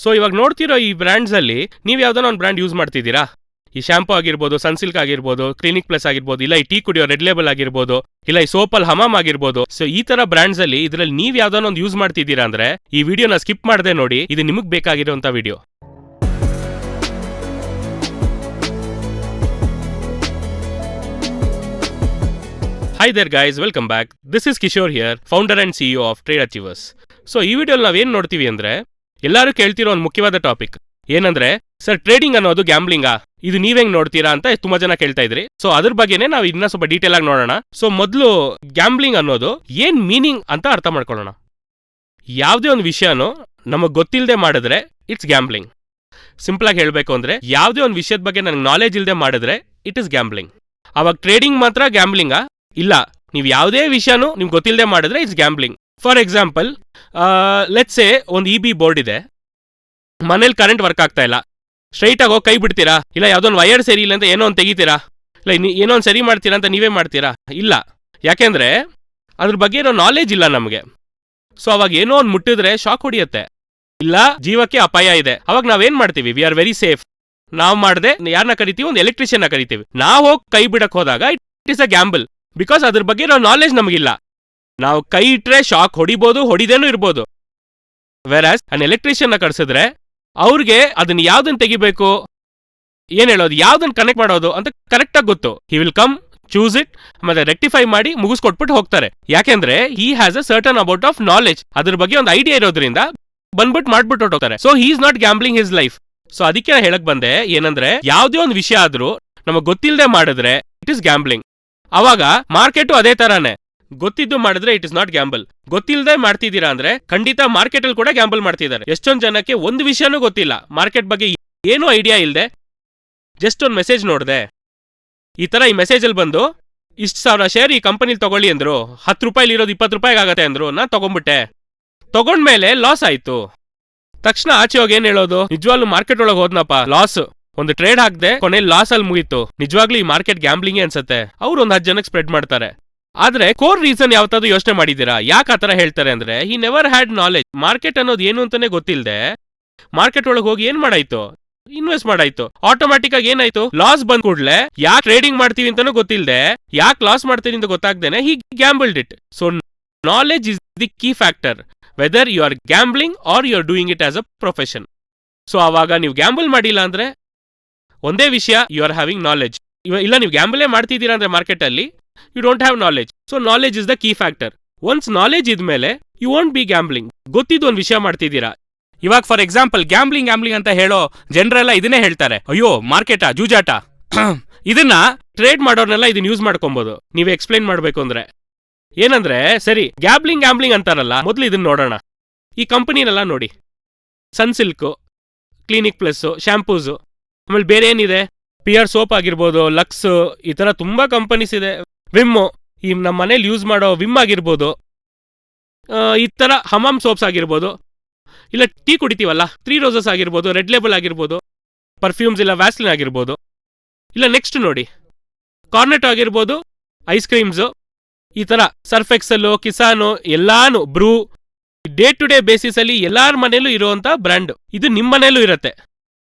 So ಇವಾಗ ನೋಡ್ತಿರೋ ಈ brands ಅಲ್ಲಿ ನೀವು ಯಾವ್ದಾನ ಒಂದು ಬ್ರ್ಯಾಂಡ್ ಯೂಸ್ ಮಾಡ್ತಿದ್ದೀರಾ? ಈ ಶಾಂಪೂ ಆಗಿರ್ಬೋದು, ಸನ್ಸಿಲ್ಕ್ ಆಗಿರ್ಬೋದು, ಕ್ಲಿನಿಕ್ ಪ್ಲಸ್ ಆಗಿರ್ಬೋದು, ಇಲ್ಲ ಈ ಟೀ ಕುಡಿಯೋ ರೆಡ್ ಲೇಬಲ್ ಆಗಿರ್ಬೋದು, ಇಲ್ಲ ಈ ಸೋಪಲ್ ಹಮಾಮ್ ಆಗಿರ್ಬೋದು. ಸೊ ಈ ತರ ಬ್ರ್ಯಾಂಡ್ಸ್ ಅಲ್ಲಿ ಇದ್ರಲ್ಲಿ ನೀವ್ ಯಾವ್ದಾನ ಒಂದು ಯೂಸ್ ಮಾಡ್ತಿದ್ದೀರಾ ಅಂದ್ರೆ ಈ ವಿಡಿಯೋನ ಸ್ಕಿಪ್ ಮಾಡದೆ ನೋಡಿ, ಇದು ನಿಮಗ್ ಬೇಕಾಗಿರುವಂತ video. Hi there guys, welcome back. This is Kishore here, founder and CEO of Trade Achievers. So ಈ ವಿಡಿಯೋಲಿ ನಾವೇನ್ ನೋಡ್ತೀವಿ ಅಂದ್ರೆ ಎಲ್ಲರೂ ಕೇಳ್ತಿರೋ ಒಂದು ಮುಖ್ಯವಾದ ಟಾಪಿಕ್ ಏನಂದ್ರೆ, ಸರ್ ಟ್ರೇಡಿಂಗ್ ಅನ್ನೋದು ಗ್ಯಾಂಬ್ಲಿಂಗಾ, ಇದು ನೀವೆಂಗ್ ನೋಡ್ತೀರಾ ಅಂತ ತುಂಬಾ ಜನ ಕೇಳ್ತಾ ಇದ್ರಿ. ಸೊ ಅದ್ರ ಬಗ್ಗೆನೇ ನಾವು ಇದನ್ನ ಸ್ವಲ್ಪ ಡೀಟೇಲ್ ಆಗಿ ನೋಡೋಣ. ಸೊ ಮೊದಲು ಗ್ಯಾಂಬ್ಲಿಂಗ್ ಅನ್ನೋದು ಏನ್ ಮೀನಿಂಗ್ ಅಂತ ಅರ್ಥ ಮಾಡ್ಕೊಳ್ಳೋಣ. ಯಾವುದೇ ಒಂದು ವಿಷಯನೂ ನಮಗ್ ಗೊತ್ತಿಲ್ಲದೆ ಮಾಡಿದ್ರೆ ಇಟ್ಸ್ ಗ್ಯಾಂಬ್ಲಿಂಗ್. ಸಿಂಪಲ್ ಆಗಿ ಹೇಳ್ಬೇಕು ಅಂದ್ರೆ, ಯಾವುದೇ ಒಂದು ವಿಷಯದ ಬಗ್ಗೆ ನನಗೆ ನಾಲೆಜ್ ಇಲ್ಲದೆ ಮಾಡಿದ್ರೆ ಇಟ್ ಇಸ್ ಗ್ಯಾಂಬ್ಲಿಂಗ್. ಅವಾಗ ಟ್ರೇಡಿಂಗ್ ಮಾತ್ರ ಗ್ಯಾಂಬ್ಲಿಂಗಾ? ಇಲ್ಲ, ನೀವು ಯಾವುದೇ ವಿಷಯನೂ ನಿಮ್ಗೆ ಗೊತ್ತಿಲ್ಲದೆ ಮಾಡಿದ್ರೆ it's gambling. For example, let's say ಒಂದು ಇ ಬಿ ಬೋರ್ಡ್ ಇದೆ, ಮನೇಲಿ ಕರೆಂಟ್ ವರ್ಕ್ ಆಗ್ತಾ ಇಲ್ಲ. ಸ್ಟ್ರೈಟ್ ಆಗಿ ಹೋಗಿ ಕೈ ಬಿಡ್ತೀರಾ? ಇಲ್ಲ ಯಾವುದೊಂದು ವೈರ್ ಸರಿ ಇಲ್ಲ ಅಂತ ಏನೋ ಒಂದು ತೆಗಿತೀರಾ? ಇಲ್ಲ ಏನೋ ಒಂದು ಸರಿ ಮಾಡ್ತೀರಾ ಅಂತ ನೀವೇ ಮಾಡ್ತೀರಾ? ಇಲ್ಲ, ಯಾಕೆಂದ್ರೆ ಅದ್ರ ಬಗ್ಗೆ ಏನೋ ನಾಲೆಜ್ ಇಲ್ಲ ನಮಗೆ. ಸೊ ಅವಾಗ ಏನೋ ಒಂದು ಮುಟ್ಟಿದ್ರೆ ಶಾಕ್ ಹೊಡಿಯುತ್ತೆ, ಇಲ್ಲ ಜೀವಕ್ಕೆ ಅಪಾಯ ಇದೆ. ಅವಾಗ ನಾವೇನ್ ಮಾಡ್ತೀವಿ? We are very safe. ನಾವು ಮಾಡದೆ ಯಾರನ್ನ ಕರಿತೀವಿ? ಒಂದು ಎಲೆಕ್ಟ್ರಿಷಿಯನ್ ಕರಿತೀವಿ. ನಾವು ಹೋಗಿ ಕೈ ಬಿಡಕ್ ಹೋದಾಗ it is a gamble, because ಅದ್ರ ಬಗ್ಗೆ ನಾವು ನಾಲೆಜ್ ನಮಗಿಲ್ಲ. ನಾವು ಕೈ ಇಟ್ರೆ ಶಾಕ್ ಹೊಡಿಬೋದು, ಹೊಡಿದೇನೂ ಇರ್ಬೋದು. ವೆರಾಸ್ ಅನ್ ಎಲೆಕ್ಟ್ರಿಷಿಯನ್ ಕರ್ಸಿದ್ರೆ ಅವ್ರಿಗೆ ಅದನ್ನ ಯಾವ್ದನ್ನ ತೆಗಿಬೇಕು, ಏನ್ ಹೇಳೋದು, ಯಾವ್ದನ್ನ ಕನೆಕ್ಟ್ ಮಾಡೋದು ಅಂತ ಕರೆಕ್ಟ್ ಆಗಿ ಗೊತ್ತು. He will come, choose it, ಮತ್ತೆ ರೆಕ್ಟಿಫೈ ಮಾಡಿ ಮುಗಿಸ್ಕೊಟ್ಬಿಟ್ಟು ಹೋಗ್ತಾರೆ. ಯಾಕೆಂದ್ರೆ he has a certain about of knowledge, ಅದ್ರ ಬಗ್ಗೆ ಒಂದು ಐಡಿಯಾ ಇರೋದ್ರಿಂದ ಬಂದ್ಬಿಟ್ಟು ಮಾಡ್ಬಿಟ್ಟು ಹೋಗ್ತಾರೆ. So he is not gambling his life. So ಅದಕ್ಕೆ ನಾ ಹೇಳಕ್ ಬಂದೆ ಏನಂದ್ರೆ, ಯಾವ್ದೇ ಒಂದು ವಿಷಯ ಆದ್ರೂ ನಮಗ್ ಗೊತ್ತಿಲ್ಲದೆ ಮಾಡಿದ್ರೆ ಇಟ್ ಇಸ್ ಗ್ಯಾಂಬ್ಲಿಂಗ್. ಅವಾಗ ಮಾರ್ಕೆಟ್ ಅದೇ ತರಾನೇ, ಗೊತ್ತಿದ್ದು ಮಾಡಿದ್ರೆ ಇಟ್ ಇಸ್ ನಾಟ್ ಗ್ಯಾಂಬಲ್. ಗೊತ್ತಿಲ್ಲದೆ ಮಾಡ್ತಿದ್ದೀರಾ ಅಂದ್ರೆ ಖಂಡಿತ ಮಾರ್ಕೆಟ್ ಅಲ್ಲಿ ಕೂಡ ಗ್ಯಾಂಬಲ್ ಮಾಡ್ತಿದ್ದಾರೆ. ಎಷ್ಟೊಂದು ಜನಕ್ಕೆ ಒಂದು ವಿಷಯನೂ ಗೊತ್ತಿಲ್ಲ, ಮಾರ್ಕೆಟ್ ಬಗ್ಗೆ ಏನೂ ಐಡಿಯಾ ಇಲ್ಲದೆ ಜಸ್ಟ್ ಒಂದು ಮೆಸೇಜ್ ನೋಡಿದೆ, ಈ ತರ ಈ ಮೆಸೇಜ್ ಅಲ್ಲಿ ಬಂದು ಇಷ್ಟು ಸಾವಿರ ಶೇರ್ ಈ ಕಂಪನಿಲಿ ತಗೊಳ್ಳಿ ಅಂದ್ರು, 10 ರೂಪಾಯಿಲಿ ಇರೋದು 20 ರೂಪಾಯಿಗೆ ಆಗತ್ತೆ ಅಂದ್ರು, ನಾ ತಗೊಂಡ್ಬಿಟ್ಟೆ. ತಗೊಂಡ್ಮೇಲೆ ಲಾಸ್ ಆಯ್ತು. ತಕ್ಷಣ ಆಚೆ ಹೋಗಿ ಏನ್ ಹೇಳೋದು? ನಿಜವಾಗ್ಲೂ ಮಾರ್ಕೆಟ್ ಒಳಗೆ ಹೋದ್ನಪ್ಪ, ಲಾಸ್, ಒಂದು ಟ್ರೇಡ್ ಹಾಕ್ದೆ, ಕೊನೆಯಲ್ಲಿ ಲಾಸ್ ಅಲ್ಲಿ ಮುಗೀತು. ನಿಜವಾಗ್ಲೂ ಈ ಮಾರ್ಕೆಟ್ ಗ್ಯಾಂಬ್ಲಿಂಗ್ ಅನ್ಸುತ್ತೆ. ಅವ್ರು ಒಂದು 10 ಜನಕ್ಕೆ ಸ್ಪ್ರೆಡ್ ಮಾಡ್ತಾರೆ. ಆದ್ರೆ ಕೋರ್ ರೀಸನ್ ಯಾವತ್ತಾದ್ರೂ ಯೋಚನೆ ಮಾಡಿದ್ದೀರಾ? ಯಾಕೆ ಆತರ ಹೇಳ್ತಾರೆ ಅಂದ್ರೆ, he never had knowledge. Market ಅನ್ನೋದು ಏನು ಅಂತಾನೆ ಗೊತ್ತಿಲ್ಲದೆ ಮಾರ್ಕೆಟ್ ಒಳಗೆ ಹೋಗಿ ಏನ್ ಮಾಡಾಯ್ತು? ಇನ್ವೆಸ್ಟ್ ಮಾಡಾಯ್ತು. ಆಟೋಮ್ಯಾಟಿಕ್ ಆಗಿ ಏನಾಯ್ತು? ಲಾಸ್ ಬಂದ್ ಕೂಡ್ಲೆ ಯಾಕೆ ಟ್ರೇಡಿಂಗ್ ಮಾಡ್ತೀವಿ ಅಂತಾನೂ ಗೊತ್ತಿಲ್ಲದೆ, ಯಾಕೆ ಲಾಸ್ ಮಾಡ್ತೀವಿ ಅಂತ ಗೊತ್ತಾಗ್ದೇನೆ he gambled it. So knowledge is the key factor, whether you are gambling or you are doing it as a profession. So ಅವಾಗ ನೀವು ಗ್ಯಾಂಬಲ್ ಮಾಡಿಲ್ಲ ಅಂದ್ರೆ ಒಂದೇ ವಿಷಯ, ಯು ಆರ್ ಹ್ಯಾವಿಂಗ್ ನಾಲೆಜ್. ಇಲ್ಲ ನೀವು ಗ್ಯಾಂಬಲೇ ಮಾಡ್ತಿದ್ದೀರಾ ಅಂದ್ರೆ ಮಾರ್ಕೆಟ್ ಅಲ್ಲಿ you don't have knowledge. So knowledge is the key factor. Once knowledge ಇದ್ಮೇಲೆ ಯು ವಾಂಟ್ ಬಿ ಗ್ಯಾಂಬ್ಲಿಂಗ್. ಗೊತ್ತಿದ್ದು ಒಂದು ವಿಷಯ ಮಾಡ್ತಿದ್ದೀರಾ. ಇವಾಗ ಫಾರ್ ಎಕ್ಸಾಂಪಲ್ ಗ್ಯಾಂಬ್ಲಿಂಗ್ ಅಂತ ಹೇಳೋ ಜನರೆಲ್ಲ ಇದನ್ನೇ ಹೇಳ್ತಾರೆ, ಅಯ್ಯೋ ಮಾರ್ಕೆಟಾ, ಜೂಜಾಟ. ಇದನ್ನ ಟ್ರೇಡ್ ಮಾಡೋರ್ನೆಲ್ಲ ಇದನ್ನ ಯೂಸ್ ಮಾಡ್ಕೊಬಹುದು. ನೀವು ಎಕ್ಸ್ಪ್ಲೈನ್ ಮಾಡ್ಬೇಕು ಅಂದ್ರೆ ಏನಂದ್ರೆ, ಸರಿ ಗ್ಯಾಂಬ್ಲಿಂಗ್ ಅಂತಾರಲ್ಲ, ಮೊದಲು ಇದನ್ನ ನೋಡೋಣ. ಈ ಕಂಪನಿನೆಲ್ಲ ನೋಡಿ, ಸನ್ಸಿಲ್ಕ್, ಕ್ಲಿನಿಕ್ ಪ್ಲಸ್, ಶಾಂಪೂಸು, ಆಮೇಲೆ ಬೇರೆ ಏನಿದೆ, ಪಿಯರ್ ಸೋಪ್ ಆಗಿರ್ಬೋದು, ಲಕ್ಸ್, ಈ ತರ ತುಂಬಾ ಕಂಪನೀಸ್ ಇದೆ. ವಿಮ್, ಈ ನಮ್ಮ ಮನೇಲಿ ಯೂಸ್ ಮಾಡೋ ವಿಮ್ ಆಗಿರ್ಬೋದು, ಈ ತರ ಹಮಾಮ್ ಸೋಪ್ಸ್ ಆಗಿರ್ಬೋದು, ಇಲ್ಲ ಟೀ ಕುಡಿತೀವಲ್ಲ 3 ರೋಸಸ್ ಆಗಿರ್ಬೋದು, ರೆಡ್ ಲೇಬಲ್ ಆಗಿರ್ಬೋದು, ಪರ್ಫ್ಯೂಮ್ಸ್ ಇಲ್ಲ ವ್ಯಾಸ್ಲಿನ್ ಆಗಿರ್ಬೋದು, ಇಲ್ಲ ನೆಕ್ಸ್ಟ್ ನೋಡಿ ಕಾರ್ನೆಟ್ ಆಗಿರ್ಬೋದು, ಐಸ್ ಕ್ರೀಮ್ಸು, ಈ ತರ ಸರ್ಫ್ ಎಕ್ಸೆಲ್, ಕಿಸಾನು, ಎಲ್ಲಾನು ಬ್ರೂ, ಡೇ ಟು ಡೇ ಬೇಸಿಸ್ ಅಲ್ಲಿ ಎಲ್ಲಾರ ಮನೇಲೂ ಇರುವಂತ ಬ್ರ್ಯಾಂಡ್. ಇದು ನಿಮ್ಮ ಮನೇಲೂ ಇರತ್ತೆ.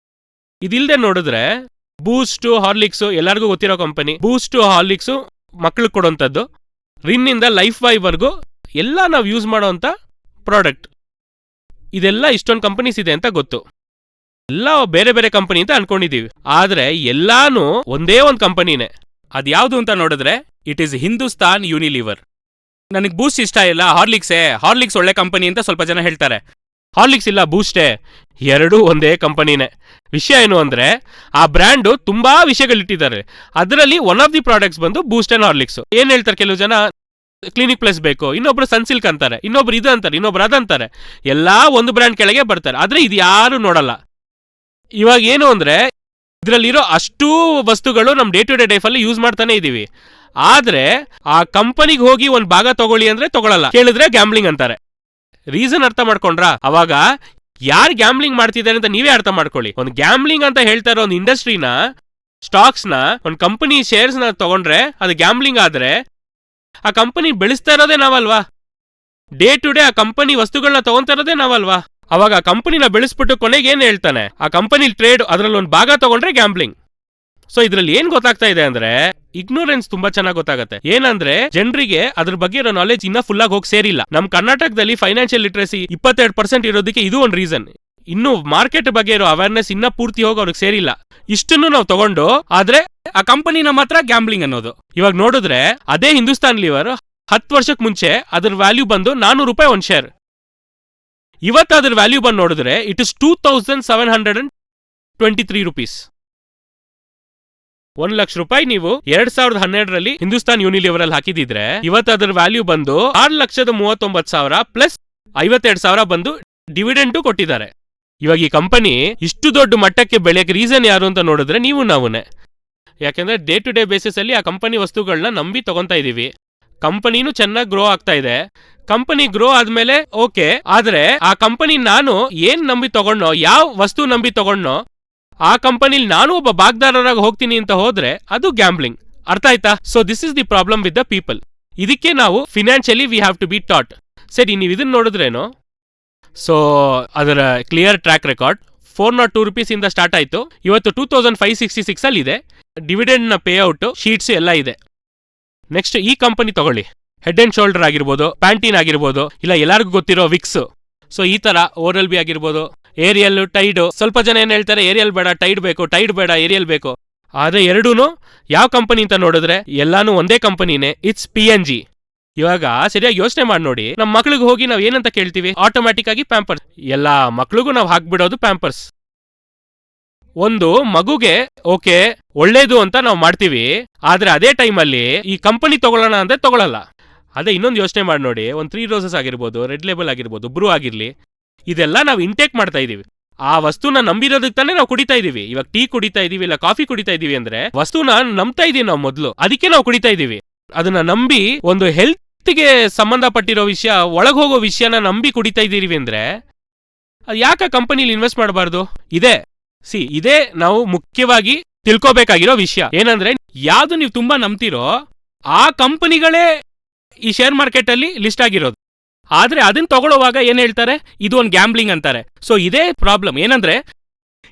ಇದಿಲ್ದೆ ನೋಡಿದ್ರೆ ಬೂಸ್ಟ್, ಹಾರ್ಲಿಕ್ಸ್, ಎಲ್ಲರಿಗೂ ಗೊತ್ತಿರೋ ಕಂಪನಿ. ಬೂಸ್ಟ್, ಹಾರ್ಲಿಕ್ಸ್ ಮಕ್ಳಿಗೆ ಕೊಡೋಂಥದ್ದು, ರಿನ್ನಿಂದ ಲೈಫ್ ಬಾಯ್ ವರ್ಗು ಎಲ್ಲ ನಾವು ಯೂಸ್ ಮಾಡೋಂಥ ಪ್ರಾಡಕ್ಟ್. ಇದೆಲ್ಲ ಇಷ್ಟೊಂದು ಕಂಪನೀಸ್ ಇದೆ ಅಂತ ಗೊತ್ತು. ಎಲ್ಲ ಬೇರೆ ಬೇರೆ ಕಂಪನಿ ಅಂತ ಅನ್ಕೊಂಡಿದೀವಿ, ಆದ್ರೆ ಎಲ್ಲಾನು ಒಂದೇ ಒಂದು ಕಂಪನಿನೇ. ಅದ್ಯಾವುದು ಅಂತ ನೋಡಿದ್ರೆ ಇಟ್ ಈಸ್ ಹಿಂದೂಸ್ತಾನ್ ಯೂನಿಲಿವರ್. ನನಗೆ ಬೂಸ್ಟ್ ಇಷ್ಟ ಇಲ್ಲ, ಹಾರ್ಲಿಕ್ಸ್ ಒಳ್ಳೆ ಕಂಪನಿ ಅಂತ ಸ್ವಲ್ಪ ಜನ ಹೇಳ್ತಾರೆ. ಹಾರ್ಲಿಕ್ಸ್ ಇಲ್ಲ, ಬೂಸ್ಟೇ, ಎರಡೂ ಒಂದೇ ಕಂಪನಿನೇ. ವಿಷಯ ಏನು ಅಂದ್ರೆ, ಆ ಬ್ರ್ಯಾಂಡು ತುಂಬಾ ವಿಷಯಗಳಿಟ್ಟಿದ್ದಾರೆ. ಅದರಲ್ಲಿ ಒನ್ ಆಫ್ ದಿ ಪ್ರಾಡಕ್ಟ್ಸ್ ಬಂದು ಬೂಸ್ಟ್ ಅಂಡ್ ಹಾರ್ಲಿಕ್ಸ್. ಏನ್ ಹೇಳ್ತಾರೆ ಕೆಲವು ಜನ, ಕ್ಲಿನಿಕ್ ಪ್ಲಸ್ ಬೇಕು, ಇನ್ನೊಬ್ರು ಸನ್ಸಿಲ್ಕ್ ಅಂತಾರೆ, ಇನ್ನೊಬ್ರು ಇದು ಅಂತಾರೆ, ಇನ್ನೊಬ್ರು ಅದಂತಾರೆ. ಎಲ್ಲಾ ಒಂದು ಬ್ರ್ಯಾಂಡ್ ಕೆಳಗೆ ಬರ್ತಾರೆ, ಆದ್ರೆ ಇದು ಯಾರು ನೋಡಲ್ಲ. ಇವಾಗ ಏನು ಅಂದ್ರೆ, ಇದರಲ್ಲಿರೋ ಅಷ್ಟೂ ವಸ್ತುಗಳು ನಮ್ ಡೇ ಟು ಡೇ ಲೈಫ್ ಅಲ್ಲಿ ಯೂಸ್ ಮಾಡ್ತಾನೆ ಇದೀವಿ. ಆದ್ರೆ ಆ ಕಂಪನಿಗೆ ಹೋಗಿ ಒಂದ್ ಭಾಗ ತಗೊಳ್ಳಿ ಅಂದ್ರೆ ತಗೊಳಲ್ಲ, ಕೇಳಿದ್ರೆ ಗ್ಯಾಂಬ್ಲಿಂಗ್ ಅಂತಾರೆ. ರೀಸನ್ ಅರ್ಥ ಮಾಡ್ಕೊಂಡ್ರ? ಅವಾಗ ಯಾರು ಗ್ಯಾಂಬ್ಲಿಂಗ್ ಮಾಡ್ತಿದ್ದಾರೆ ಅಂತ ನೀವೇ ಅರ್ಥ ಮಾಡ್ಕೊಳ್ಳಿ. ಒಂದು ಗ್ಯಾಂಬ್ಲಿಂಗ್ ಅಂತ ಹೇಳ್ತಾ ಇರೋ ಒಂದು ಇಂಡಸ್ಟ್ರಿನ, ಸ್ಟಾಕ್ಸ್ ನ, ಒಂದು ಕಂಪನಿ ಶೇರ್ಸ್ ನ ತಗೊಂಡ್ರೆ ಅದು ಗ್ಯಾಂಬ್ಲಿಂಗ್ ಆದ್ರೆ ಆ ಕಂಪನಿ ಬೆಳೆಸ್ತಾ ಇರೋದೇ ನಾವಲ್ವಾ? ಡೇ ಟು ಡೇ ಆ ಕಂಪನಿ ವಸ್ತುಗಳನ್ನ ತಗೊಂತಾ ಇರೋದೇ ನಾವಲ್ವಾ? ಅವಾಗ ಆ ಕಂಪನಿನ ಬೆಳೆಸ್ಬಿಟ್ಟು ಕೊನೆಗೆ ಏನ್ ಹೇಳ್ತಾನೆ, ಆ ಕಂಪನಿ ಟ್ರೇಡ್ ಅದ್ರಲ್ಲಿ ಒಂದು ಭಾಗ ತಗೊಂಡ್ರೆ ಗ್ಯಾಂಬ್ಲಿಂಗ್. ಸೊ ಇದ್ರಲ್ಲಿ ಏನ್ ಗೊತ್ತಾಗ್ತಾ ಇದೆ ಅಂದ್ರೆ ಇಗ್ನೋರೆನ್ಸ್ ತುಂಬಾ ಚೆನ್ನಾಗಿ ಗೊತ್ತಾಗುತ್ತೆ. ಏನಂದ್ರೆ ಜನರಿಗೆ ಅದ್ರ ಬಗ್ಗೆ ಇರೋ ನಾಲೆಜ್ ಇನ್ನ ಫುಲ್ ಆಗಿ ಹೋಗಿ ಸೇರಿಲ್ಲ. ನಮ್ ಕರ್ನಾಟಕದಲ್ಲಿ ಫೈನಾನ್ಷಿಯಲ್ ಲಿಟ್ರಸಿ 22% ಇರೋದಕ್ಕೆ ಇದು ಒಂದು ರೀಸನ್. ಇನ್ನು ಮಾರ್ಕೆಟ್ ಬಗ್ಗೆ ಇರೋ ಅವೇರ್ನೆಸ್ ಇನ್ನ ಪೂರ್ತಿ ಹೋಗಿ ಅವ್ರಿಗೆ ಸೇರಿಲ್ಲ. ಇಷ್ಟನ್ನು ನಾವು ತಗೊಂಡು ಆದ್ರೆ ಆ ಕಂಪನಿನ ಮಾತ್ರ ಗ್ಯಾಂಬ್ಲಿಂಗ್ ಅನ್ನೋದು. ಇವಾಗ ನೋಡಿದ್ರೆ ಅದೇ ಹಿಂದೂಸ್ತಾನ್ ಲಿವರ್ 10 ವರ್ಷಕ್ಕೆ ಮುಂಚೆ ಅದ್ರ ವ್ಯಾಲ್ಯೂ ಬಂದು 400 ರೂಪಾಯಿ ಒಂದ್ ಶೇರ್. ಇವತ್ತು ಅದ್ರ ವ್ಯಾಲ್ಯೂ ಬಂದು ನೋಡಿದ್ರೆ ಇಟ್ ಇಸ್ 2723 ರೂಪೀಸ್. 1 ಲಕ್ಷ ರೂಪಾಯಿ ನೀವು 2012ರಲ್ಲಿ ಹಿಂದೂಸ್ತಾನ್ ಯೂನಿಲಿವರ್ ಅಲ್ಲಿ ಹಾಕಿದಿದ್ರೆ ಇವತ್ತು ಅದ್ರ ವ್ಯಾಲ್ಯೂ ಬಂದು 6,39,000 ಪ್ಲಸ್ 52,000 ಬಂದು ಡಿವಿಡೆಂಡು ಕೊಟ್ಟಿದ್ದಾರೆ. ಇವಾಗ ಈ ಕಂಪನಿ ಇಷ್ಟು ದೊಡ್ಡ ಮಟ್ಟಕ್ಕೆ ಬೆಳೆಯಕ್ಕೆ ರೀಸನ್ ಯಾರು ಅಂತ ನೋಡಿದ್ರೆ ನೀವು ನಾವುನೇ. ಯಾಕೆಂದ್ರೆ ಡೇ ಟು ಡೇ ಬೇಸಿಸ್ ಅಲ್ಲಿ ಆ ಕಂಪನಿ ವಸ್ತುಗಳನ್ನ ನಂಬಿ ತಗೊಂತಾ ಇದೀವಿ. ಕಂಪನಿನೂ ಚೆನ್ನಾಗಿ ಗ್ರೋ ಆಗ್ತಾ ಇದೆ. ಕಂಪನಿ ಗ್ರೋ ಆದ್ಮೇಲೆ ಓಕೆ, ಆದ್ರೆ ಆ ಕಂಪನಿ ನಾನು ಏನ್ ನಂಬಿ ತಗೊಂಡೋ, ಯಾವ ವಸ್ತು ನಂಬಿ ತಗೊಂಡೋ ಆ ಕಂಪನಿಲಿ ನಾನು ಒಬ್ಬ ಭಾಗದಾರರಾಗಿ ಹೋಗ್ತೀನಿ ಅಂತ ಹೋದ್ರೆ ಅದು ಗ್ಯಾಂಬ್ಲಿಂಗ್. ಅರ್ಥ ಆಯ್ತಾ? So this is the problem with the people. ಇದಕ್ಕೆ ನಾವು financially we have to be taught. ಸರಿ, ನೀವು ಇದನ್ನ ನೋಡಿದ್ರೇನು, ಸೊ ಅದರ ಕ್ಲಿಯರ್ ಟ್ರ್ಯಾಕ್ ರೆಕಾರ್ಡ್ 402 ರೂಪೀಸ್ ಇಂದ ಸ್ಟಾರ್ಟ್ ಆಯ್ತು. ಇವತ್ತು 2566 ಅಲ್ಲಿ ಇದೆ. ಡಿವಿಡೆಂಡ್ ನ ಪೇ ಔಟ್ ಶೀಟ್ಸ್ ಎಲ್ಲ ಇದೆ. ನೆಕ್ಸ್ಟ್ ಈ ಕಂಪನಿ ತಗೊಳ್ಳಿ, ಹೆಡ್ ಅಂಡ್ ಶೋಲ್ಡರ್ ಆಗಿರ್ಬೋದು, ಪ್ಯಾಂಟೀನ್ ಆಗಿರ್ಬೋದು, ಇಲ್ಲ ಎಲ್ಲರಿಗೂ ಗೊತ್ತಿರೋ ವಿಕ್ಸ್. ಸೊ ಈ ತರ ಓರಲ್ ಬಿ ಆಗಿರ್ಬೋದು, ಏರಿಯಲ್, ಟೈಡ್. ಸ್ವಲ್ಪ ಜನ ಏನ್ ಹೇಳ್ತಾರೆ, ಏರಿಯಲ್ ಬೇಡ ಟೈಡ್ ಬೇಕು, ಟೈಡ್ ಬೇಡ ಏರಿಯಲ್ ಬೇಕು. ಆದ್ರೆ ಎರಡೂನು ಯಾವ ಕಂಪನಿ ಅಂತ ನೋಡಿದ್ರೆ ಎಲ್ಲಾನು ಒಂದೇ ಕಂಪನಿನೇ, ಇಟ್ಸ್ PNG. ಇವಾಗ ಸರಿಯಾಗಿ ಯೋಚನೆ ಮಾಡಿ ನೋಡಿ, ನಮ್ಮ ಮಕ್ಳಿಗೆ ಹೋಗಿ ನಾವ್ ಏನಂತ ಕೇಳ್ತೀವಿ, ಆಟೋಮ್ಯಾಟಿಕ್ ಆಗಿ ಪ್ಯಾಂಪರ್ಸ್. ಎಲ್ಲಾ ಮಕ್ಳಿಗೂ ನಾವು ಹಾಕ್ಬಿಡೋದು ಪ್ಯಾಂಪರ್ಸ್. ಒಂದು ಮಗುಗೆ ಓಕೆ ಒಳ್ಳೇದು ಅಂತ ನಾವು ಮಾಡ್ತೀವಿ, ಆದ್ರೆ ಅದೇ ಟೈಮಲ್ಲಿ ಈ ಕಂಪನಿ ತಗೊಳ್ಳೋಣ ಅಂದ್ರೆ ತಗೊಳ್ಳಲ್ಲ. ಅದೇ ಇನ್ನೊಂದು ಯೋಚನೆ ಮಾಡಿ ನೋಡಿ, ಒಂದು 3 ರೋಸಸ್ ಆಗಿರ್ಬೋದು, ರೆಡ್ ಲೇಬಲ್ ಆಗಿರ್ಬೋದು, ಬ್ರೂ ಆಗಿರ್ಲಿ, ಇದೆಲ್ಲ ನಾವು ಇಂಟೇಕ್ ಮಾಡ್ತಾ ಇದೀವಿ. ಆ ವಸ್ತುನ ನಂಬಿರೋದಕ್ಕೆ ತಾನೇ ನಾವು ಕುಡಿತಾ ಇದೀವಿ. ಇವಾಗ ಟೀ ಕುಡಿತಾ ಇದೀವಿ, ಇಲ್ಲ ಕಾಫಿ ಕುಡಿತಾ ಇದೀವಿ ಅಂದ್ರೆ ವಸ್ತುನ ನಂಬ್ತಾ ಇದೀವಿ ನಾವು ಮೊದಲು, ಅದಕ್ಕೆ ನಾವು ಕುಡಿತಾ ಇದೀವಿ. ಅದನ್ನ ನಂಬಿ ಒಂದು ಹೆಲ್ತ್ಗೆ ಸಂಬಂಧಪಟ್ಟಿರೋ ವಿಷಯ, ಒಳಗೆ ಹೋಗೋ ವಿಷಯನ ನಂಬಿ ಕುಡಿತಾ ಇದೀವಿ ಅಂದ್ರೆ ಅದು ಯಾಕೆ ಕಂಪನಿಲಿ ಇನ್ವೆಸ್ಟ್ ಮಾಡಬಾರ್ದು? ಇದೇ ನಾವು ಮುಖ್ಯವಾಗಿ ತಿಳ್ಕೋಬೇಕಾಗಿರೋ ವಿಷಯ. ಏನಂದ್ರೆ ಯಾವ್ದು ನೀವು ತುಂಬಾ ನಂಬ್ತಿರೋ ಆ ಕಂಪನಿಗಳೇ ಈ ಶೇರ್ ಮಾರ್ಕೆಟ್ ಅಲ್ಲಿ ಲಿಸ್ಟ್ ಆಗಿರೋದು. ಆದ್ರೆ ಅದನ್ನ ತಗೊಳ್ಳುವಾಗ ಏನ್ ಹೇಳ್ತಾರೆ, ಇದು ಒಂದು ಗ್ಯಾಂಬ್ಲಿಂಗ್ ಅಂತಾರೆ. ಸೊ ಇದೇ ಪ್ರಾಬ್ಲಮ್. ಏನಂದ್ರೆ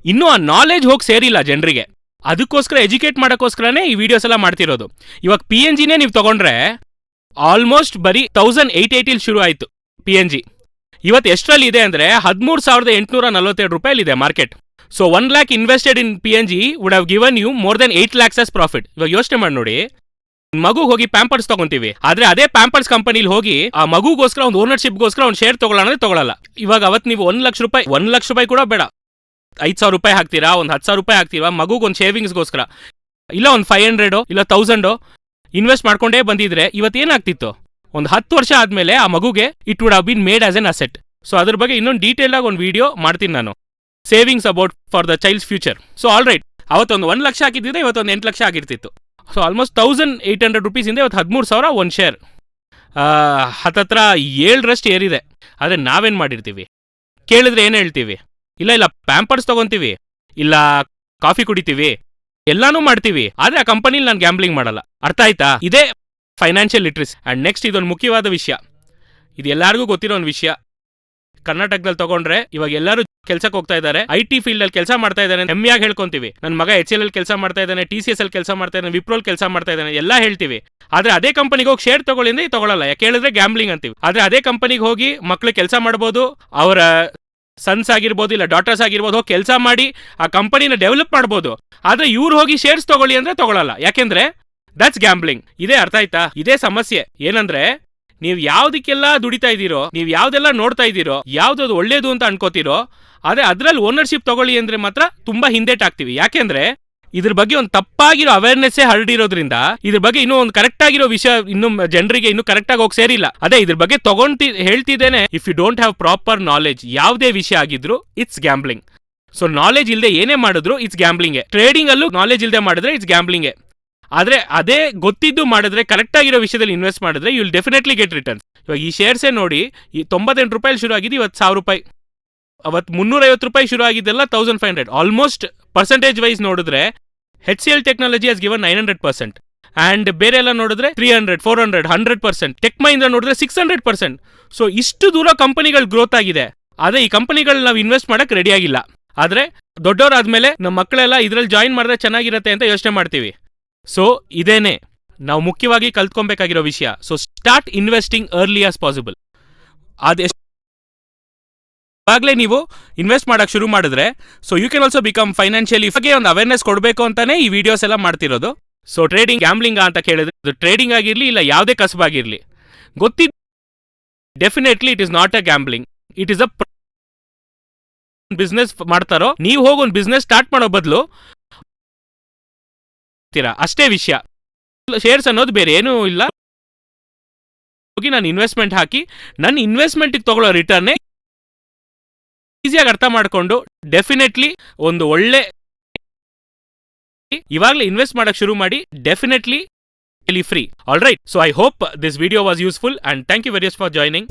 ಇನ್ನೂ ಆ ನಾಲೆಜ್ ಹೋಗಿ ಸೇರಿಲ್ಲ ಜನರಿಗೆ. ಅದಕ್ಕೋಸ್ಕರ ಎಜುಕೇಟ್ ಮಾಡೋಕ್ಕೋಸ್ಕರನೇ ಈ ವಿಡಿಯೋಸ್ ಎಲ್ಲ ಮಾಡ್ತಿರೋದು. ಇವಾಗ PNGನೇ ನೀವು ತಗೊಂಡ್ರೆ ಆಲ್ಮೋಸ್ಟ್ ಬರೀ 1880 ಶುರು ಆಯ್ತು PNG. ಇವತ್ತು ಎಷ್ಟರಲ್ಲಿ ಇದೆ ಅಂದ್ರೆ 13,847 ರೂಪಾಯಿಲಿದೆ market. So 1 lakh invested in PNG would have given you more than 8 lakhs as profit. ಇವಾಗ ಯೋಚನೆ ಮಾಡಿ ನೋಡಿ, ಮಗು ಹೋಗಿ ಪ್ಯಾಂಪರ್ಸ್ ತಗೊಂತೀವಿ, ಆದ್ರೆ ಅದೇ ಪ್ಯಾಂಪರ್ಸ್ ಕಂಪನಿಲಿ ಹೋಗಿ ಆ ಮಗುಗೋಸ್ಕರ ಒಂದು ಓನರ್ಶಿಪ್ಗೋಸ್ಕರ ಒಂದು ಶೇರ್ ತಗೊಳ್ಳೋಣ ತಗೊಳ್ಳಲ್ಲ. ಇವಾಗ ಅವತ್ತು ನೀವು 1 ಲಕ್ಷ ರೂಪಾಯಿ ಕೂಡ ಬೇಡ, 5,000 ರೂಪಾಯಿ ಹಾಕ್ತೀರಾ, ಒಂದು 10,000 ರೂಪಾಯಿ ಹಾಕ್ತೀರಾ ಮಗುಗೊಂದು ಶೇವಿಂಗ್ಸ್ಗೋಸ್ಕರ, ಇಲ್ಲ ಒಂದು 500 ಇಲ್ಲ 1000 ಇನ್ವೆಸ್ಟ್ ಮಾಡ್ಕೊಂಡೇ ಬಂದಿದ್ರೆ ಇವತ್ತೇನಾಗ್ತಿತ್ತು? ಒಂದು 10 ವರ್ಷ ಆದ್ಮೇಲೆ ಆ ಮಗುಗೆ it would have been made as an asset. So ಅದ್ರ ಬಗ್ಗೆ ಇನ್ನೊಂದು ಡೀಟೇಲ್ ಆಗಿ ಒಂದು ವಿಡಿಯೋ ಮಾಡ್ತೀನಿ ನಾನು, savings about for the child's future. So all right, ಅವತ್ತೊಂದು 1 ಲಕ್ಷ ಹಾಕಿದ್ರೆ ಇವತ್ತೊಂದು 8 ಲಕ್ಷ ಆಗಿರ್ತಿತ್ತು. ಸೊ ಆಲ್ಮೋಸ್ಟ್ 1,800 ರೂಪೀಸಿಂದ ಇವತ್ತು 13,000 ಒಂದು ಶೇರ್, ಹತ್ತತ್ರ 7ರಷ್ಟು ಏರಿದೆ. ಆದರೆ ನಾವೇನು ಮಾಡಿರ್ತೀವಿ ಕೇಳಿದ್ರೆ ಏನು ಹೇಳ್ತೀವಿ? ಇಲ್ಲ ಪ್ಯಾಂಪರ್ಸ್ ತಗೊಂತೀವಿ, ಇಲ್ಲ ಕಾಫಿ ಕುಡಿತೀವಿ, ಎಲ್ಲಾನು ಮಾಡ್ತೀವಿ, ಆದರೆ ಆ ಕಂಪನಿಲಿ ನಾನು ಗ್ಯಾಂಬ್ಲಿಂಗ್ ಮಾಡಲ್ಲ. ಅರ್ಥ ಆಯ್ತಾ? ಇದೇ ಫೈನಾನ್ಷಿಯಲ್ ಲಿಟ್ರಸಿ. ಆ್ಯಂಡ್ ನೆಕ್ಸ್ಟ್ ಇದೊಂದು ಮುಖ್ಯವಾದ ವಿಷಯ, ಇದು ಎಲ್ಲರಿಗೂ ಗೊತ್ತಿರೋ ಒಂದು ವಿಷಯ. ಕರ್ನಾಟಕದಲ್ಲಿ ತಗೊಂಡ್ರೆ ಇವಾಗ ಎಲ್ಲರೂ ಕೆಲ್ಸಕ್ಕೆ ಹೋಗ್ತಾ ಇದ್ದಾರೆ, IT ಫೀಲ್ಡ್ ಅಲ್ಲಿ ಕೆಲಸ ಮಾಡ್ತಾ ಇದ್ದಾನೆ, ಹೆಮ್ಮೆಯಾಗಿ ಹೇಳ್ಕೊಂತೀವಿ. ನನ್ನ ಮಗ HCL ಅಲ್ಲಿ ಕೆಲಸ ಮಾಡ್ತಾ ಇದ್ದಾನೆ, TCS ಅಲ್ಲಿ ಕೆಲಸ ಮಾಡ್ತಾ ಇದ್ದಾನೆ, ವಿಪ್ರೋಲ್ ಕೆಲಸ ಮಾಡ್ತಾ ಇದ್ದಾನೆ ಎಲ್ಲ ಹೇಳ್ತೀವಿ. ಆದ್ರೆ ಅದೇ ಕಂಪನಿಗೆ ಹೋಗಿ ಶೇರ್ ತಗೊಳ್ಳಿ ಅಂದ್ರೆ ತಗೊಳ್ಳಲ್ಲ. ಯಾಕೆ ಹೇಳಿದ್ರೆ ಗ್ಯಾಂಬ್ಲಿಂಗ್ ಅಂತೀವಿ. ಆದ್ರೆ ಅದೇ ಕಂಪನಿಗೆ ಹೋಗಿ ಮಕ್ಳು ಕೆಲಸ ಮಾಡ್ಬೋದು, ಅವರ ಸನ್ಸ್ ಆಗಿರ್ಬೋದು ಇಲ್ಲ ಡಾಟರ್ಸ್ ಆಗಿರ್ಬೋದು, ಹೋಗಿ ಕೆಲಸ ಮಾಡಿ ಆ ಕಂಪನಿನ ಡೆವಲಪ್ ಮಾಡ್ಬೋದು. ಆದ್ರೆ ಇವ್ರು ಹೋಗಿ ಶೇರ್ಸ್ ತಗೊಳ್ಳಿ ಅಂದ್ರೆ ತಗೊಳ್ಳಲ್ಲ. ಯಾಕೆಂದ್ರೆ ದಟ್ಸ್ ಗ್ಯಾಂಬ್ಲಿಂಗ್. ಇದೇ ಅರ್ಥ ಆಯ್ತಾ? ಇದೇ ಸಮಸ್ಯೆ. ಏನಂದ್ರೆ ನೀವು ಯಾವ್ದಕ್ಕೆಲ್ಲ ದುಡಿತಾ ಇದ್ದೀರೋ, ನೀವು ಯಾವ್ದೆಲ್ಲ ನೋಡ್ತಾ ಇದ್ದೀರೋ, ಯಾವ್ದು ಒಳ್ಳೇದು ಅಂತ ಅನ್ಕೋತೀರೋ, ಆದ್ರೆ ಅದ್ರಲ್ಲಿ ಓನರ್ಶಿಪ್ ತಗೊಳ್ಳಿ ಅಂದ್ರೆ ಮಾತ್ರ ತುಂಬಾ ಹಿಂದೇಟಾಗ್ತೀವಿ. ಯಾಕೆಂದ್ರೆ ಇದ್ರ ಬಗ್ಗೆ ಒಂದು ತಪ್ಪಾಗಿರೋ ಅವೇರ್ನೆಸ್ ಹರಡಿರೋದ್ರಿಂದ ಇದ್ರ ಬಗ್ಗೆ ಇನ್ನೂ ಒಂದು ಕರೆಕ್ಟ್ ಆಗಿರೋ ವಿಷಯ ಇನ್ನೂ ಜನರಿಗೆ ಇನ್ನೂ ಕರೆಕ್ಟ್ ಆಗಿ ಹೋಗಿ ಸೇರಿಲ್ಲ. ಅದೇ ಇದ್ರ ಬಗ್ಗೆ ಹೇಳ್ತಿದ್ದೇನೆ. If you don't have proper knowledge, ಯಾವುದೇ ವಿಷಯ ಆಗಿದ್ರು ಇಟ್ಸ್ ಗ್ಯಾಂಬ್ಲಿಂಗ್. ಸೊ ನಾಲೆಜ್ ಇಲ್ಲದೆ ಏನೇ ಮಾಡಿದ್ರು ಇಟ್ಸ್ ಗ್ಯಾಂಬ್ಲಿಂಗ್. ಟ್ರೇಡಿಂಗ್ ಅಲ್ಲೂ ನಾಲೆಜ್ ಇಲ್ಲದೆ ಮಾಡಿದ್ರೆ ಇಟ್ಸ್ ಗ್ಯಾಂಬ್ಲಿಂಗ್. ಆದ್ರೆ ಅದೇ ಗೊತ್ತಿದ್ದು ಮಾಡಿದ್ರೆ, ಕರೆಕ್ಟ್ ಆಗಿರೋ ವಿಷಯದಲ್ಲಿ ಇನ್ವೆಸ್ಟ್ ಮಾಡಿದ್ರೆ you will definitely get returns. ಇವಾಗ ಈ ಶೇರ್ಸೇ ನೋಡಿ, ಈ 98 ರೂಪಾಯಿ ಶುರು ಆಗಿದೆ, ಇವತ್ತು 1,000 ರೂಪಾಯಿ. ಅವತ್ತು 350 ರೂಪಾಯಿ ಶುರು ಆಗಿದ್ದೆಲ್ಲ 1,500. ಆಲ್ಮೋಸ್ಟ್ ಪರ್ಸೆಂಟೇಜ್ ವೈಸ್ ನೋಡಿದ್ರೆ HCL ಟೆಕ್ನಾಲಜಿ ಹಸ್ ಗಿವನ್ 900%, ಅಂಡ್ ಬೇರೆ ಎಲ್ಲ ನೋಡಿದ್ರೆ 300, 400, 100%. ಟೆಕ್ ಮಹೀಂದ್ರ ನೋಡಿದ್ರೆ 600%. ಸೊ ಇಷ್ಟು ದೂರ ಕಂಪನಿಗಳು ಗ್ರೋತ್ ಆಗಿದೆ. ಆದರೆ ಈ ಕಂಪನಿಗಳು ನಾವು ಇನ್ವೆಸ್ಟ್ ಮಾಡಕ್ಕೆ ರೆಡಿ ಆಗಿಲ್ಲ. ಆದರೆ ದೊಡ್ಡವರಾದ್ಮೇಲೆ ನಮ್ಮ ಮಕ್ಕಳೆಲ್ಲ ಇದರಲ್ಲಿ ಜಾಯಿನ್ ಮಾಡಿದ್ರೆ ಚೆನ್ನಾಗಿರತ್ತೆ ಅಂತ ಯೋಚನೆ ಮಾಡ್ತೀವಿ. ಸೊ ಇದೇನೆ ನಾವು ಮುಖ್ಯವಾಗಿ ಕಲ್ತ್ಕೊಬೇಕಾಗಿರೋ ವಿಷಯ. So start investing early as possible. ಇವಾಗಲೇ ನೀವು ಇನ್ವೆಸ್ಟ್ ಮಾಡಕ್ಕೆ ಶುರು ಮಾಡಿದ್ರೆ so you can also become financially ಇವಾಗೆ ಒಂದು ಅವೇರ್ನೆಸ್ ಕೊಡಬೇಕು ಅಂತಾನೆ ಈ ವಿಡಿಯೋಸ್ ಎಲ್ಲ ಮಾಡ್ತಿರೋದು. ಸೊ ಟ್ರೇಡಿಂಗ್ ಗ್ಯಾಮ್ಲಿಂಗ್ ಅಂತ ಕೇಳಿದ್ರೆ ಅದು ಟ್ರೇಡಿಂಗ್ ಆಗಿರಲಿ ಇಲ್ಲ ಯಾವುದೇ ಕಸಬಾಗಿರಲಿ ಗೊತ್ತಿದ್ದು definitely it is not a gambling, it is a business ಮಾಡ್ತಾರೋ ನೀವು ಹೋಗಿ ಒಂದು ಬಿಸ್ನೆಸ್ ಸ್ಟಾರ್ಟ್ ಮಾಡೋ ಬದಲು ಅಷ್ಟೇ ವಿಷಯ. ಶೇರ್ಸ್ ಅನ್ನೋದು ಬೇರೆ ಏನೂ ಇಲ್ಲ. ಹೋಗಿ ನಾನು ಇನ್ವೆಸ್ಟ್ಮೆಂಟ್ ಹಾಕಿ ನನ್ನ ಇನ್ವೆಸ್ಟ್ಮೆಂಟ್ಗೆ ತಗೊಳ್ಳೋ ರಿಟರ್ನ್ ಈಸಿಯಾಗಿ ಅರ್ಥ ಮಾಡಿಕೊಂಡು ಡೆಫಿನೆಟ್ಲಿ ಒಂದು ಒಳ್ಳೆ ಇವಾಗಲೇ ಇನ್ವೆಸ್ಟ್ ಮಾಡಕ್ಕೆ ಶುರು ಮಾಡಿ. Definitely free. All right. So I hope this video was useful and thank you very much for joining.